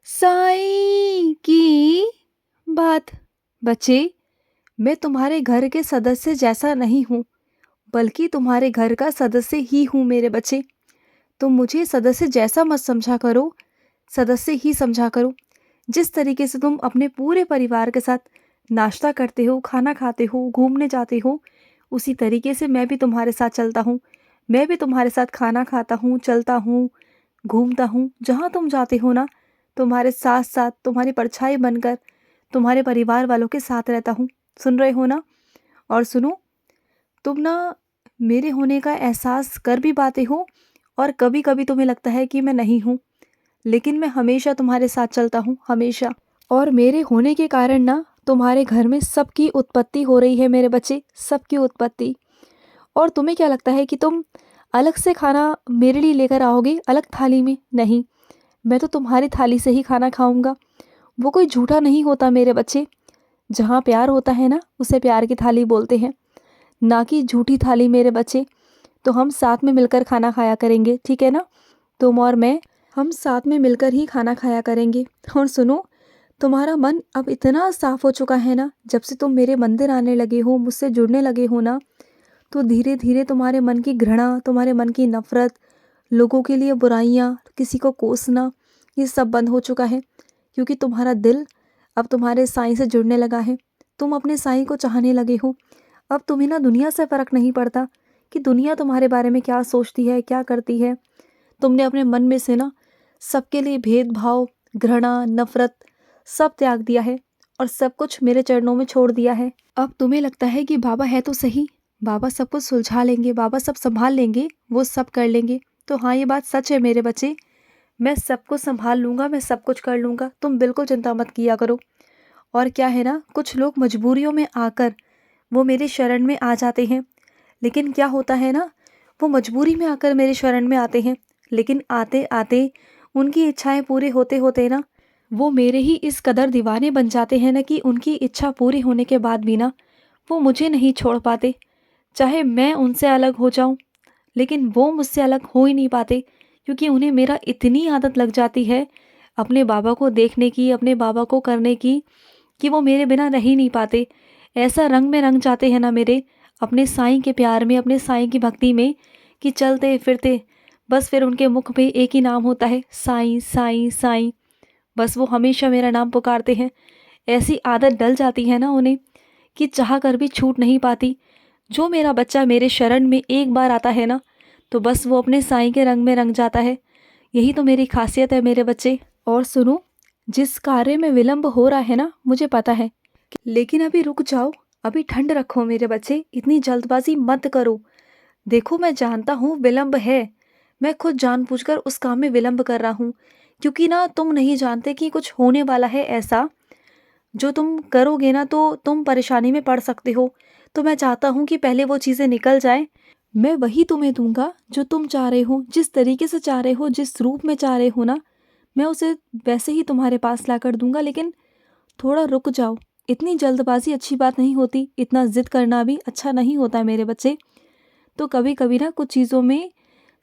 साईं की बात। बच्चे, मैं तुम्हारे घर के सदस्य जैसा नहीं हूँ, बल्कि तुम्हारे घर का सदस्य ही हूँ मेरे बच्चे। तुम मुझे सदस्य जैसा मत समझा करो, सदस्य ही समझा करो। जिस तरीके से तुम अपने पूरे परिवार के साथ नाश्ता करते हो, खाना खाते हो, घूमने जाते हो, उसी तरीके से मैं भी तुम्हारे साथ चलता हूँ। मैं भी तुम्हारे साथ खाना खाता हूँ, चलता हूँ, घूमता हूँ। जहाँ तुम जाते हो ना, तुम्हारे साथ साथ तुम्हारी परछाई बनकर तुम्हारे परिवार वालों के साथ रहता हूँ। सुन रहे हो ना? और सुनो, तुम ना मेरे होने का एहसास कर भी पाते हो और कभी कभी तुम्हें लगता है कि मैं नहीं हूँ, लेकिन मैं हमेशा तुम्हारे साथ चलता हूँ, हमेशा। और मेरे होने के कारण ना तुम्हारे घर में सबकी उत्पत्ति हो रही है मेरे बच्चे, सबकी उत्पत्ति। और तुम्हें क्या लगता है कि तुम अलग से खाना मेरे लिए लेकर आओगे, अलग थाली में? नहीं, मैं तो तुम्हारी थाली से ही खाना खाऊंगा। वो कोई झूठा नहीं होता मेरे बच्चे। जहाँ प्यार होता है ना, उसे प्यार की थाली बोलते हैं, ना कि झूठी थाली मेरे बच्चे। तो हम साथ में मिलकर खाना खाया करेंगे, ठीक है ना? तुम और मैं, हम साथ में मिलकर ही खाना खाया करेंगे। और सुनो, तुम्हारा मन अब इतना साफ हो चुका है ना, जब से तुम मेरे मंदिर आने लगे हो, मुझसे जुड़ने लगे हो ना, तो धीरे धीरे तुम्हारे मन की घृणा, तुम्हारे मन की नफरत, लोगों के लिए बुराइयाँ, किसी को कोसना, ये सब बंद हो चुका है। क्योंकि तुम्हारा दिल अब तुम्हारे साईं से जुड़ने लगा है। तुम अपने साईं को चाहने लगे हो। अब तुम्हें ना दुनिया से फ़र्क नहीं पड़ता कि दुनिया तुम्हारे बारे में क्या सोचती है, क्या करती है। तुमने अपने मन में से ना सबके लिए भेदभाव, घृणा, नफरत सब त्याग दिया है और सब कुछ मेरे चरणों में छोड़ दिया है। अब तुम्हें लगता है कि बाबा है तो सही, बाबा सब कुछ सुलझा लेंगे, बाबा सब संभाल लेंगे, वो सब कर लेंगे। तो हाँ, ये बात सच है मेरे बच्चे। मैं सब कुछ संभाल लूँगा, मैं सब कुछ कर लूँगा, तुम बिल्कुल चिंता मत किया करो। और क्या है ना, कुछ लोग मजबूरियों में आकर वो मेरे शरण में आ जाते हैं। लेकिन क्या होता है ना, वो मजबूरी में आकर मेरे शरण में आते हैं, लेकिन आते आते उनकी इच्छाएं पूरी होते होते ना, वो मेरे ही इस कदर दीवाने बन जाते हैं ना कि उनकी इच्छा पूरी होने के बाद भी ना वो मुझे नहीं छोड़ पाते। चाहे मैं उनसे अलग हो जाऊं, लेकिन वो मुझसे अलग हो ही नहीं पाते, क्योंकि उन्हें मेरा इतनी आदत लग जाती है अपने बाबा को देखने की, अपने बाबा को करने की, कि वो मेरे बिना रह ही नहीं पाते। ऐसा रंग में रंग जाते हैं ना मेरे अपने साईं के प्यार में, अपने साईं की भक्ति में, कि चलते फिरते बस फिर उनके मुख पे एक ही नाम होता है, साईं साईं साईं। बस वो हमेशा मेरा नाम पुकारते हैं। ऐसी आदत डल जाती है ना उन्हें कि चाह कर भी छूट नहीं पाती। जो मेरा बच्चा मेरे शरण में एक बार आता है ना, तो बस वो अपने साईं के रंग में रंग जाता है। यही तो मेरी खासियत है मेरे बच्चे। और सुनो, जिस कार्य में विलंब हो रहा है ना, मुझे पता है, लेकिन अभी रुक जाओ, अभी ठंड रखो मेरे बच्चे, इतनी जल्दबाजी मत करो। देखो, मैं जानता हूँ विलंब है, मैं खुद जानबूझकर उस काम में विलंब कर रहा हूँ, क्योंकि ना तुम नहीं जानते कि कुछ होने वाला है ऐसा, जो तुम करोगे ना तो तुम परेशानी में पड़ सकते हो। तो मैं चाहता हूँ कि पहले वो चीज़ें निकल जाएं। मैं वही तुम्हें दूंगा जो तुम चाह रहे हो, जिस तरीके से चाह रहे हो, जिस रूप में चाह रहे हो ना, मैं उसे वैसे ही तुम्हारे पास ला कर दूंगा। लेकिन थोड़ा रुक जाओ, इतनी जल्दबाजी अच्छी बात नहीं होती, इतना जिद करना भी अच्छा नहीं होता है मेरे बच्चे। तो कभी कभी ना कुछ चीज़ों में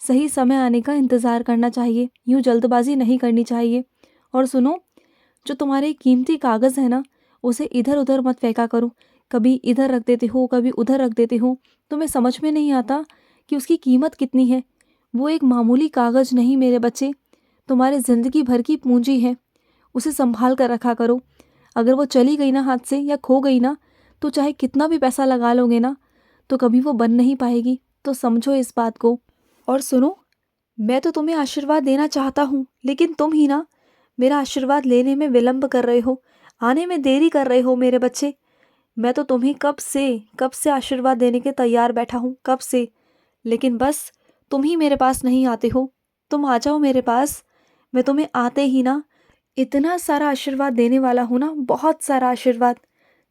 सही समय आने का इंतज़ार करना चाहिए, यूँ जल्दबाजी नहीं करनी चाहिए। और सुनो, जो तुम्हारे कीमती कागज़ है ना, उसे इधर उधर मत फेंका करो। कभी इधर रख देते हो, कभी उधर रख देते हो, तुम्हें समझ में नहीं आता कि उसकी कीमत कितनी है। वो एक मामूली कागज़ नहीं मेरे बच्चे, तुम्हारे ज़िंदगी भर की पूंजी है। उसे संभाल कर रखा करो। अगर वो चली गई ना हाथ से, या खो गई ना, तो चाहे कितना भी पैसा लगा लोगे ना, तो कभी वो बन नहीं पाएगी। तो समझो इस बात को। और सुनो, मैं तो तुम्हें आशीर्वाद देना चाहता हूँ, लेकिन तुम ही ना मेरा आशीर्वाद लेने में विलंब कर रहे हो, आने में देरी कर रहे हो मेरे बच्चे। मैं तो तुम्हें कब से आशीर्वाद देने के तैयार बैठा हूँ, कब से। लेकिन बस तुम ही मेरे पास नहीं आते हो। तुम आ जाओ मेरे पास, मैं तुम्हें आते ही ना इतना सारा आशीर्वाद देने वाला हूँ ना, बहुत सारा आशीर्वाद,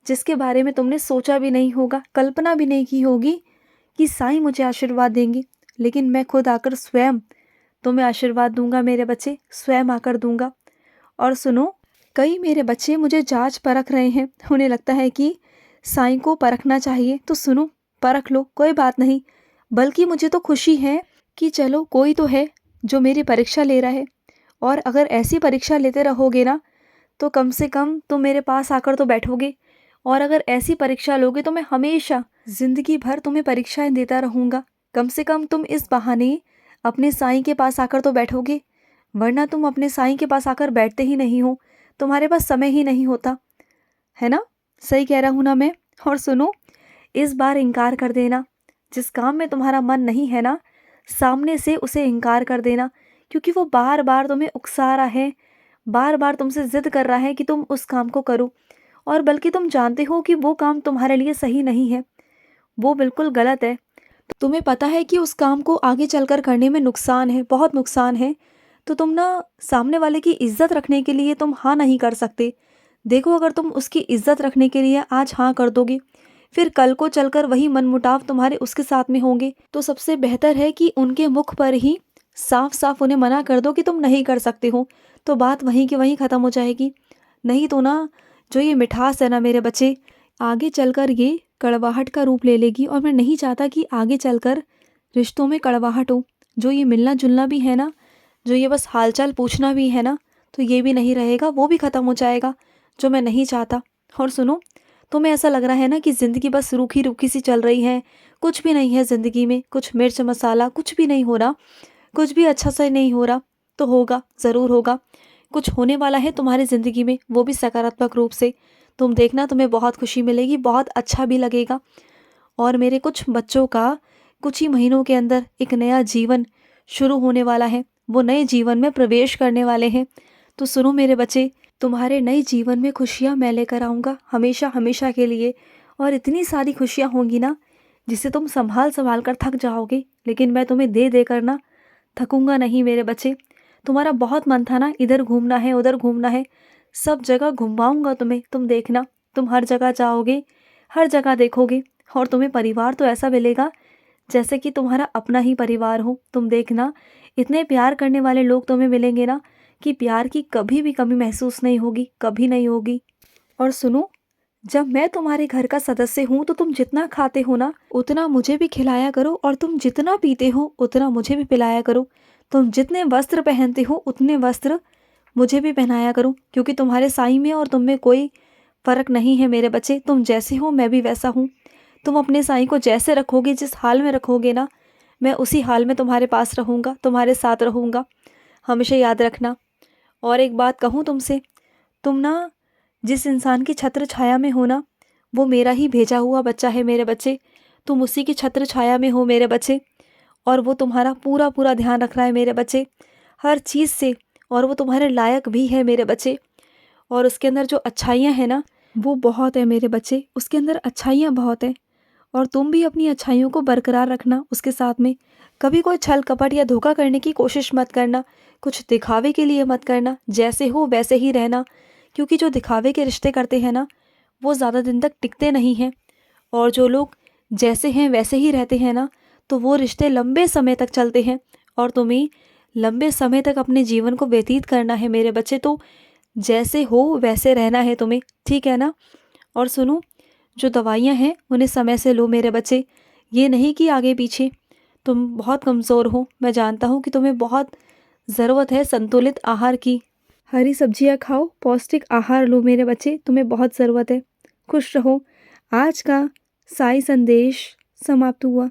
जिसके बारे में तुमने सोचा भी नहीं होगा, कल्पना भी नहीं की होगी कि साईं मुझे आशीर्वाद देंगे। लेकिन मैं खुद आकर स्वयं तुम्हें आशीर्वाद दूंगा मेरे बच्चे, स्वयं आकर दूंगा। और सुनो, कई मेरे बच्चे मुझे जांच परख रहे हैं, उन्हें लगता है कि साईं को परखना चाहिए। तो सुनो, परख लो, कोई बात नहीं। बल्कि मुझे तो खुशी है कि चलो कोई तो है जो मेरी परीक्षा ले रहा है। और अगर ऐसी परीक्षा लेते रहोगे ना, तो कम से कम तुम मेरे पास आकर तो बैठोगे। और अगर ऐसी परीक्षा लोगे तो मैं हमेशा ज़िंदगी भर तुम्हें परीक्षाएँ देता रहूँगा। कम से कम तुम इस बहाने अपने साईं के पास आकर तो बैठोगे, वरना तुम अपने साईं के पास आकर बैठते ही नहीं हो, तुम्हारे पास समय ही नहीं होता, है ना? सही कह रहा हूँ ना मैं? और सुनो, इस बार इनकार कर देना। जिस काम में तुम्हारा मन नहीं है ना, सामने से उसे इनकार कर देना, क्योंकि वो बार-बार तुम्हें उकसा रहा है, बार-बार तुमसे ज़िद कर रहा है कि तुम उस काम को करो, और बल्कि तुम जानते हो कि वो काम तुम्हारे लिए सही नहीं है, वो बिल्कुल गलत है। तुम्हें पता है कि उस काम को आगे चलकर करने में नुकसान है, बहुत नुकसान है, तो तुम ना सामने वाले की इज़्ज़त रखने के लिए तुम हाँ नहीं कर सकते। देखो, अगर तुम उसकी इज़्ज़त रखने के लिए आज हाँ कर दोगे, फिर कल को चलकर वही मनमुटाव तुम्हारे उसके साथ में होंगे, तो सबसे बेहतर है कि उनके मुख पर ही साफ-साफ उन्हें मना कर दो कि तुम नहीं कर सकते हो, तो बात वहीं की वहीं ख़त्म हो जाएगी। नहीं तो ना, जो ये मिठास है ना मेरे बच्चे, आगे चलकर ये कड़वाहट का रूप ले लेगी, और मैं नहीं चाहता कि आगे चलकर रिश्तों में कड़वाहट हो। जो ये मिलना-जुलना भी है ना, जो ये बस हालचाल पूछना भी है ना, तो ये भी नहीं रहेगा, वो भी ख़त्म हो जाएगा, जो मैं नहीं चाहता। और सुनो, तुम्हें ऐसा लग रहा है ना कि ज़िंदगी बस रूखी-रूखी सी चल रही है, कुछ भी नहीं है ज़िंदगी में, कुछ मिर्च मसाला कुछ भी नहीं हो रहा, कुछ भी अच्छा सा नहीं हो रहा, तो होगा, ज़रूर होगा। कुछ होने वाला है तुम्हारी ज़िंदगी में, वो भी सकारात्मक रूप से। तुम देखना, तुम्हें बहुत खुशी मिलेगी, बहुत अच्छा भी लगेगा। और मेरे कुछ बच्चों का कुछ ही महीनों के अंदर एक नया जीवन शुरू होने वाला है, वो नए जीवन में प्रवेश करने वाले हैं। तो सुनो मेरे बच्चे, तुम्हारे नए जीवन में खुशियाँ मैं लेकर आऊँगा, हमेशा हमेशा के लिए। और इतनी सारी खुशियाँ होंगी ना, जिसे तुम संभाल-संभाल कर थक जाओगे, लेकिन मैं तुम्हें दे दे कर ना थकूँगा नहीं मेरे बच्चे। तुम्हारा बहुत मन था ना, इधर घूमना है, उधर घूमना है, सब जगह घुमाऊँगा तुम्हें, तुम देखना। तुम हर जगह जाओगे, हर जगह देखोगे, और तुम्हें परिवार तो ऐसा मिलेगा जैसे कि तुम्हारा अपना ही परिवार हो। तुम देखना, इतने प्यार करने वाले लोग तुम्हें मिलेंगे ना, कि प्यार की कभी भी कमी महसूस नहीं होगी, कभी नहीं होगी। और सुनो, जब मैं तुम्हारे घर का सदस्य हूँ, तो तुम जितना खाते हो ना, उतना मुझे भी खिलाया करो, और तुम जितना पीते हो उतना मुझे भी पिलाया करो। तुम जितने वस्त्र पहनते हो उतने वस्त्र मुझे भी पहनाया करो, क्योंकि तुम्हारे साईं में और तुम में कोई फ़र्क नहीं है मेरे बच्चे। तुम जैसे हो मैं भी वैसा हूँ। तुम अपने साईं को जैसे रखोगे, जिस हाल में रखोगे ना, मैं उसी हाल में तुम्हारे पास रहूँगा, तुम्हारे साथ रहूँगा, हमेशा याद रखना। और एक बात कहूँ तुमसे, तुम ना जिस इंसान की छत्र छाया में हो ना, वो मेरा ही भेजा हुआ बच्चा है मेरे बच्चे। तुम उसी की छत्र छाया में हो मेरे बच्चे, और वो तुम्हारा पूरा पूरा ध्यान रख रहा है मेरे बच्चे, हर चीज़ से। और वो तुम्हारे लायक भी है मेरे बच्चे। और उसके अंदर जो अच्छाइयाँ हैं ना, वो बहुत है मेरे बच्चे, उसके अंदर अच्छाइयाँ बहुत हैं। और तुम भी अपनी अच्छाइयों को बरकरार रखना उसके साथ में। कभी कोई छल कपट या धोखा करने की कोशिश मत करना, कुछ दिखावे के लिए मत करना, जैसे हो वैसे ही रहना, क्योंकि जो दिखावे के रिश्ते करते हैं ना, वो ज़्यादा दिन तक टिकते नहीं हैं। और जो लोग जैसे हैं वैसे ही रहते हैं ना, तो वो रिश्ते लंबे समय तक चलते हैं। और तुम्हें लंबे समय तक अपने जीवन को व्यतीत करना है मेरे बच्चे, तो जैसे हो वैसे रहना है तुम्हें, ठीक है ना? और सुनो, जो दवाइयाँ हैं उन्हें समय से लो मेरे बच्चे, ये नहीं कि आगे पीछे। तुम बहुत कमज़ोर हो, मैं जानता हूँ कि तुम्हें बहुत ज़रूरत है संतुलित आहार की। हरी सब्जियाँ खाओ, पौष्टिक आहार लो मेरे बच्चे, तुम्हें बहुत ज़रूरत है। खुश रहो। आज का साई संदेश समाप्त हुआ।